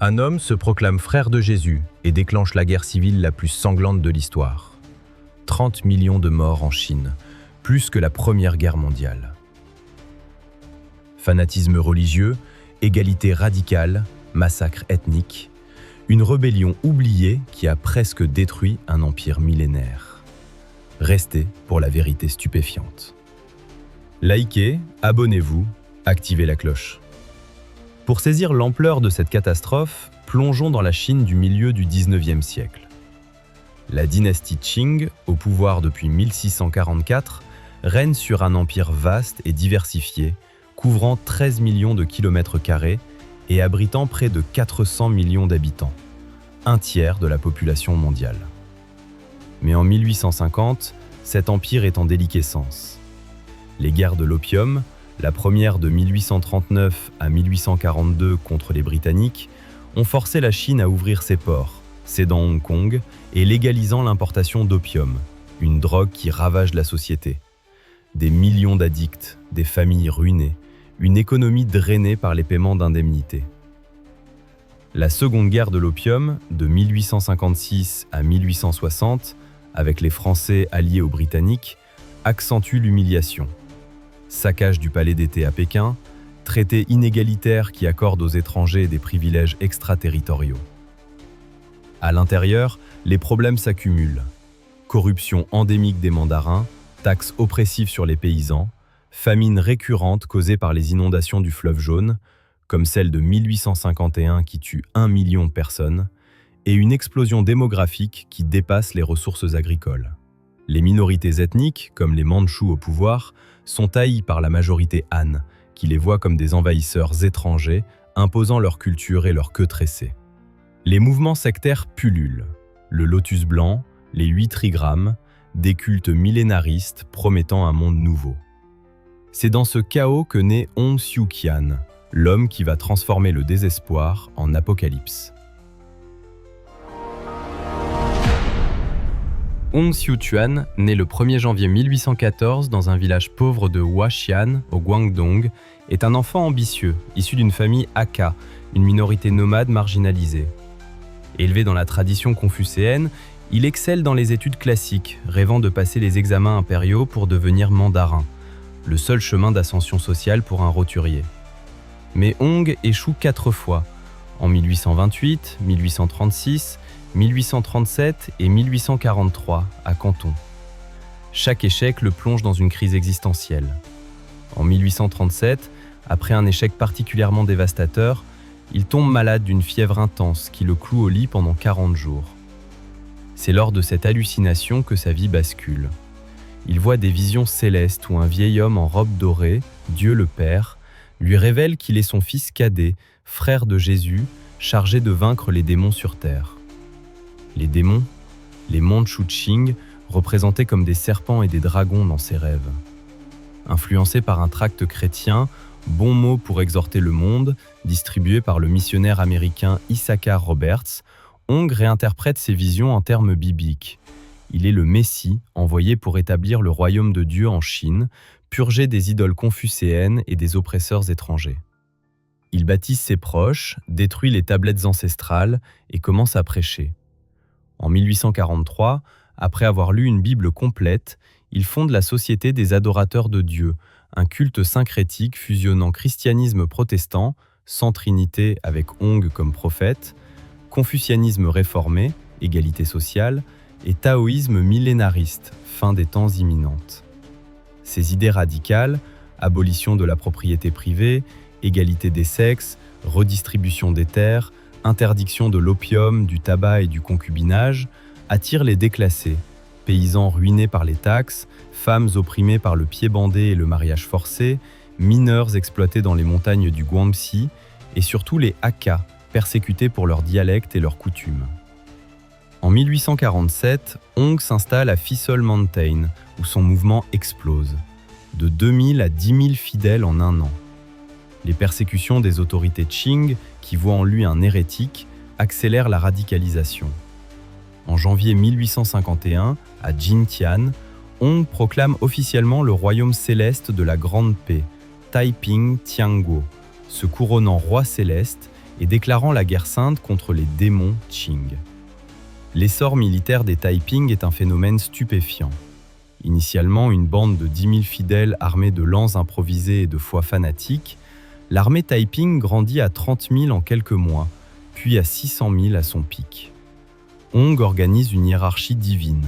Un homme se proclame frère de Jésus et déclenche la guerre civile la plus sanglante de l'histoire. 30 millions de morts en Chine, plus que la Première Guerre mondiale. Fanatisme religieux, égalité radicale, massacre ethnique, une rébellion oubliée qui a presque détruit un empire millénaire. Restez pour la vérité stupéfiante. Likez, abonnez-vous, activez la cloche. Pour saisir l'ampleur de cette catastrophe, plongeons dans la Chine du milieu du 19e siècle. La dynastie Qing, au pouvoir depuis 1644, règne sur un empire vaste et diversifié, couvrant 13 millions de kilomètres carrés et abritant près de 400 millions d'habitants, un tiers de la population mondiale. Mais en 1850, cet empire est en déliquescence. Les guerres de l'opium, la première de 1839 à 1842 contre les Britanniques, ont forcé la Chine à ouvrir ses ports, cédant Hong Kong et légalisant l'importation d'opium, une drogue qui ravage la société. Des millions d'addicts, des familles ruinées, une économie drainée par les paiements d'indemnités. La Seconde Guerre de l'opium, de 1856 à 1860, avec les Français alliés aux Britanniques, accentue l'humiliation. Saccage du palais d'été à Pékin, traité inégalitaire qui accorde aux étrangers des privilèges extraterritoriaux. À l'intérieur, les problèmes s'accumulent. Corruption endémique des mandarins, taxes oppressives sur les paysans, famine récurrente causée par les inondations du fleuve Jaune, comme celle de 1851 qui tue 1 million de personnes, et une explosion démographique qui dépasse les ressources agricoles. Les minorités ethniques, comme les Mandchous au pouvoir, sont haïs par la majorité Han, qui les voit comme des envahisseurs étrangers, imposant leur culture et leur queue tressée. Les mouvements sectaires pullulent. Le lotus blanc, les 8 trigrammes, des cultes millénaristes promettant un monde nouveau. C'est dans ce chaos que naît Hong Xiuqian, l'homme qui va transformer le désespoir en apocalypse. Hong Xiuqian, né le 1er janvier 1814 dans un village pauvre de Huaxian, au Guangdong, est un enfant ambitieux, issu d'une famille Hakka, une minorité nomade marginalisée. Élevé dans la tradition confucéenne, il excelle dans les études classiques, rêvant de passer les examens impériaux pour devenir mandarin, le seul chemin d'ascension sociale pour un roturier. Mais Hong échoue 4 fois, en 1828, 1836, 1837 et 1843 à Canton. Chaque échec le plonge dans une crise existentielle. En 1837, après un échec particulièrement dévastateur, il tombe malade d'une fièvre intense qui le cloue au lit pendant 40 jours. C'est lors de cette hallucination que sa vie bascule. Il voit des visions célestes où un vieil homme en robe dorée, Dieu le Père, lui révèle qu'il est son fils cadet, frère de Jésus, chargé de vaincre les démons sur terre. Les démons, les Mandchous Qing, représentés comme des serpents et des dragons dans ses rêves. Influencé par un tract chrétien, Bon mot pour exhorter le monde, distribué par le missionnaire américain Issachar Roberts, Hong réinterprète ses visions en termes bibliques. Il est le Messie, envoyé pour établir le royaume de Dieu en Chine, purgé des idoles confucéennes et des oppresseurs étrangers. Il baptise ses proches, détruit les tablettes ancestrales et commence à prêcher. En 1843, après avoir lu une Bible complète, il fonde la Société des adorateurs de Dieu, un culte syncrétique fusionnant christianisme protestant, sans trinité avec Hong comme prophète, confucianisme réformé, égalité sociale, et taoïsme millénariste, fin des temps imminente. Ces idées radicales, abolition de la propriété privée, égalité des sexes, redistribution des terres, interdiction de l'opium, du tabac et du concubinage, attirent les déclassés, paysans ruinés par les taxes, femmes opprimées par le pied bandé et le mariage forcé, mineurs exploités dans les montagnes du Guangxi, et surtout les Hakka, persécutés pour leur dialecte et leurs coutumes. En 1847, Hong s'installe à Thistle Mountain, où son mouvement explose. De 2000 à 10 000 fidèles en un an. Les persécutions des autorités Qing, qui voient en lui un hérétique, accélèrent la radicalisation. En janvier 1851, à Jintian, Hong proclame officiellement le royaume céleste de la Grande Paix, Taiping Tianguo, se couronnant roi céleste et déclarant la guerre sainte contre les démons Qing. L'essor militaire des Taiping est un phénomène stupéfiant. Initialement une bande de 10 000 fidèles armés de lances improvisées et de foi fanatiques, l'armée Taiping grandit à 30 000 en quelques mois, puis à 600 000 à son pic. Hong organise une hiérarchie divine,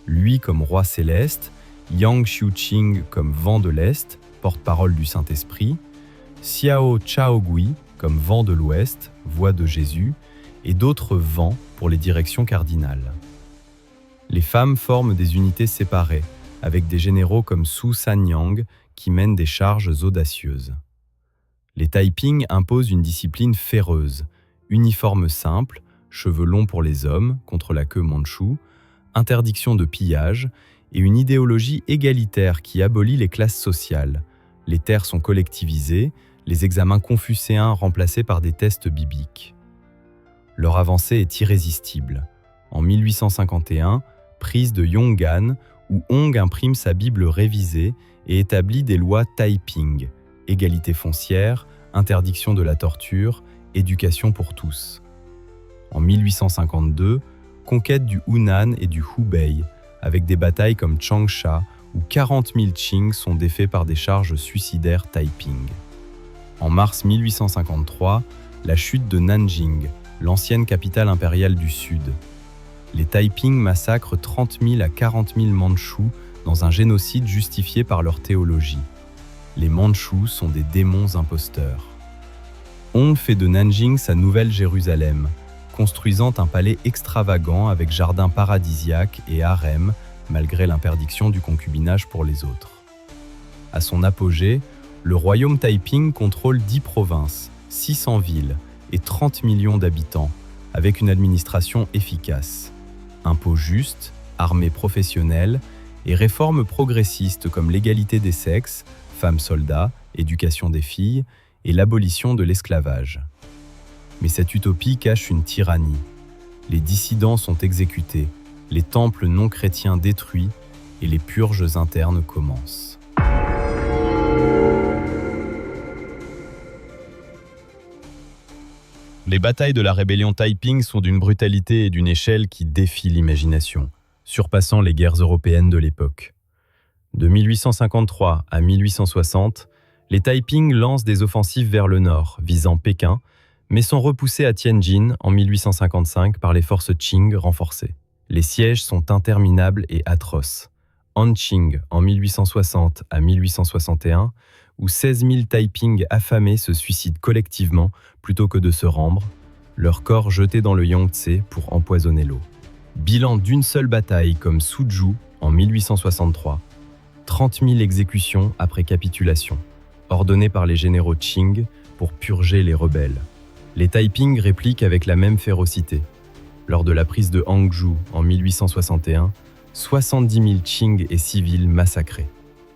lui comme roi céleste, Yang Xiuqing comme vent de l'Est, porte-parole du Saint-Esprit, Xiao Chaogui comme vent de l'Ouest, voix de Jésus, et d'autres vents pour les directions cardinales. Les femmes forment des unités séparées, avec des généraux comme Su Sanyang qui mènent des charges audacieuses. Les Taiping imposent une discipline féreuse, uniforme simple, cheveux longs pour les hommes contre la queue mandchoue, interdiction de pillage et une idéologie égalitaire qui abolit les classes sociales. Les terres sont collectivisées, les examens confucéens remplacés par des tests bibliques. Leur avancée est irrésistible. En 1851, prise de Yongan, où Hong imprime sa Bible révisée et établit des lois Taiping, égalité foncière, interdiction de la torture, éducation pour tous. En 1852, conquête du Hunan et du Hubei, avec des batailles comme Changsha, où 40 000 Qing sont défaits par des charges suicidaires Taiping. En mars 1853, la chute de Nanjing, l'ancienne capitale impériale du Sud. Les Taiping massacrent 30 000 à 40 000 Mandchous dans un génocide justifié par leur théologie. Les Mandchous sont des démons imposteurs. Hong fait de Nanjing sa nouvelle Jérusalem, construisant un palais extravagant avec jardins paradisiaques et harem, malgré l'interdiction du concubinage pour les autres. À son apogée, le royaume Taiping contrôle 10 provinces, 600 villes et 30 millions d'habitants, avec une administration efficace. Impôts justes, armée professionnelle et réformes progressistes comme l'égalité des sexes, femmes soldats, éducation des filles et l'abolition de l'esclavage. Mais cette utopie cache une tyrannie. Les dissidents sont exécutés, les temples non chrétiens détruits et les purges internes commencent. Les batailles de la rébellion Taiping sont d'une brutalité et d'une échelle qui défient l'imagination, surpassant les guerres européennes de l'époque. De 1853 à 1860, les Taiping lancent des offensives vers le nord, visant Pékin, mais sont repoussés à Tianjin en 1855 par les forces Qing renforcées. Les sièges sont interminables et atroces. Anqing en 1860 à 1861, où 16 000 Taiping affamés se suicident collectivement plutôt que de se rendre, leurs corps jetés dans le Yangtze pour empoisonner l'eau. Bilan d'une seule bataille comme Suzhou en 1863, 30 000 exécutions après capitulation, ordonnées par les généraux Qing pour purger les rebelles. Les Taiping répliquent avec la même férocité. Lors de la prise de Hangzhou en 1861, 70 000 Qing et civils massacrés.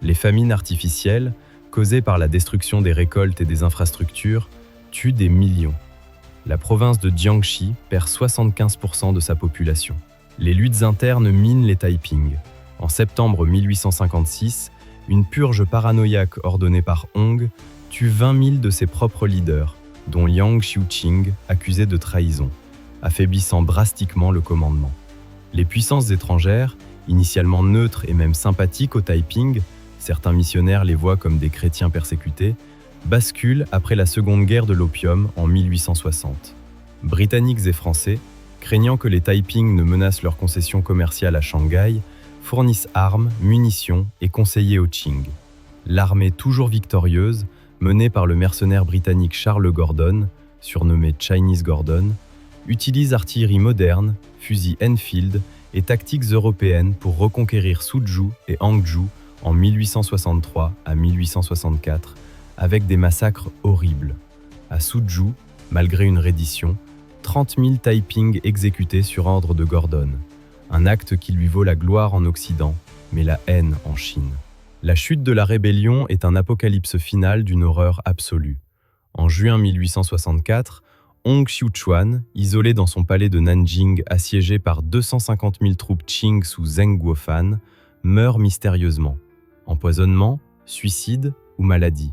Les famines artificielles, causées par la destruction des récoltes et des infrastructures, tuent des millions. La province de Jiangxi perd 75% de sa population. Les luttes internes minent les Taiping. En septembre 1856, une purge paranoïaque ordonnée par Hong tue 20 000 de ses propres leaders, dont Yang Xiuqing, accusé de trahison, affaiblissant drastiquement le commandement. Les puissances étrangères, initialement neutres et même sympathiques aux Taiping, certains missionnaires les voient comme des chrétiens persécutés, basculent après la Seconde Guerre de l'opium en 1860. Britanniques et Français, craignant que les Taiping ne menacent leurs concessions commerciales à Shanghai, fournissent armes, munitions et conseillers aux Qing. L'armée toujours victorieuse, menée par le mercenaire britannique Charles Gordon, surnommé Chinese Gordon, utilise artillerie moderne, fusils Enfield et tactiques européennes pour reconquérir Suzhou et Hangzhou en 1863 à 1864, avec des massacres horribles. À Suzhou, malgré une reddition, 30 000 Taiping exécutés sur ordre de Gordon, un acte qui lui vaut la gloire en Occident, mais la haine en Chine. La chute de la rébellion est un apocalypse final d'une horreur absolue. En juin 1864, Hong Xiuquan, isolé dans son palais de Nanjing assiégé par 250 000 troupes Qing sous Zheng Guofan, meurt mystérieusement. Empoisonnement, suicide ou maladie.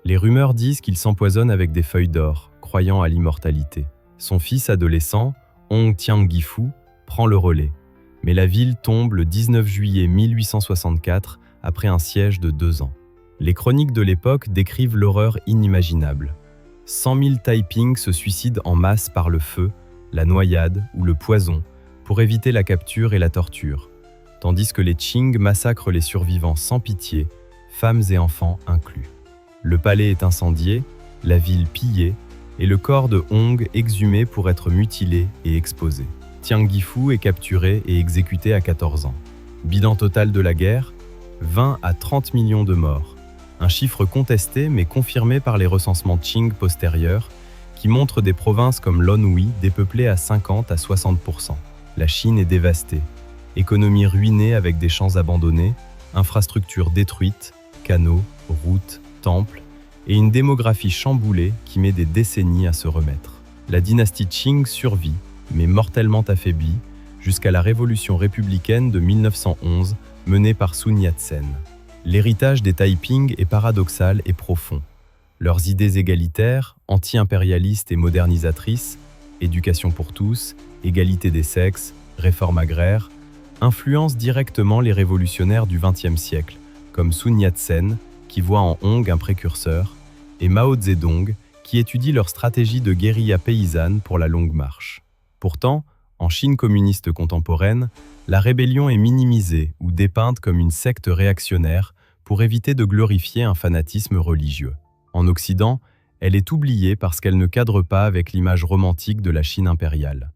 Les rumeurs disent qu'il s'empoisonne avec des feuilles d'or, croyant à l'immortalité. Son fils adolescent, Hong Tian-Gifu, prend le relais. Mais la ville tombe le 19 juillet 1864 après un siège de 2 ans. Les chroniques de l'époque décrivent l'horreur inimaginable. 100 000 Taiping se suicident en masse par le feu, la noyade ou le poison pour éviter la capture et la torture, tandis que les Qing massacrent les survivants sans pitié, femmes et enfants inclus. Le palais est incendié, la ville pillée et le corps de Hong exhumé pour être mutilé et exposé. Tian Gifu est capturé et exécuté à 14 ans. Bilan total de la guerre, 20 à 30 millions de morts. Un chiffre contesté mais confirmé par les recensements Qing postérieurs qui montrent des provinces comme l'Anhui dépeuplées à 50 à 60%. La Chine est dévastée. Économie ruinée avec des champs abandonnés, infrastructures détruites, canaux, routes, temples et une démographie chamboulée qui met des décennies à se remettre. La dynastie Qing survit, mais mortellement affaiblie, jusqu'à la révolution républicaine de 1911 menée par Sun Yat-sen. L'héritage des Taiping est paradoxal et profond. Leurs idées égalitaires, anti-impérialistes et modernisatrices, éducation pour tous, égalité des sexes, réforme agraire, influencent directement les révolutionnaires du XXe siècle, comme Sun Yat-sen, qui voit en Hong un précurseur, et Mao Zedong, qui étudie leur stratégie de guérilla paysanne pour la longue marche. Pourtant, en Chine communiste contemporaine, la rébellion est minimisée ou dépeinte comme une secte réactionnaire pour éviter de glorifier un fanatisme religieux. En Occident, elle est oubliée parce qu'elle ne cadre pas avec l'image romantique de la Chine impériale.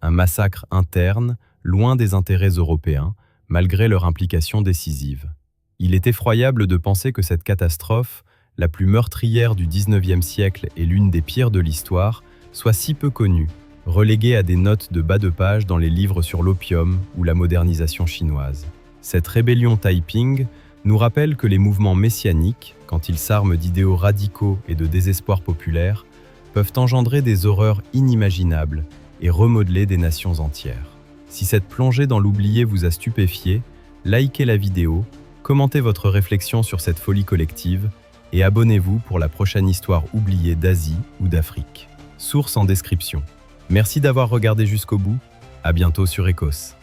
Un massacre interne, loin des intérêts européens, malgré leur implication décisive. Il est effroyable de penser que cette catastrophe, la plus meurtrière du XIXe siècle et l'une des pires de l'histoire, soit si peu connue, reléguée à des notes de bas de page dans les livres sur l'opium ou la modernisation chinoise. Cette rébellion Taiping nous rappelle que les mouvements messianiques, quand ils s'arment d'idéaux radicaux et de désespoir populaire, peuvent engendrer des horreurs inimaginables et remodeler des nations entières. Si cette plongée dans l'oublié vous a stupéfié, likez la vidéo, commentez votre réflexion sur cette folie collective et abonnez-vous pour la prochaine histoire oubliée d'Asie ou d'Afrique. Source en description. Merci d'avoir regardé jusqu'au bout, à bientôt sur Ecos.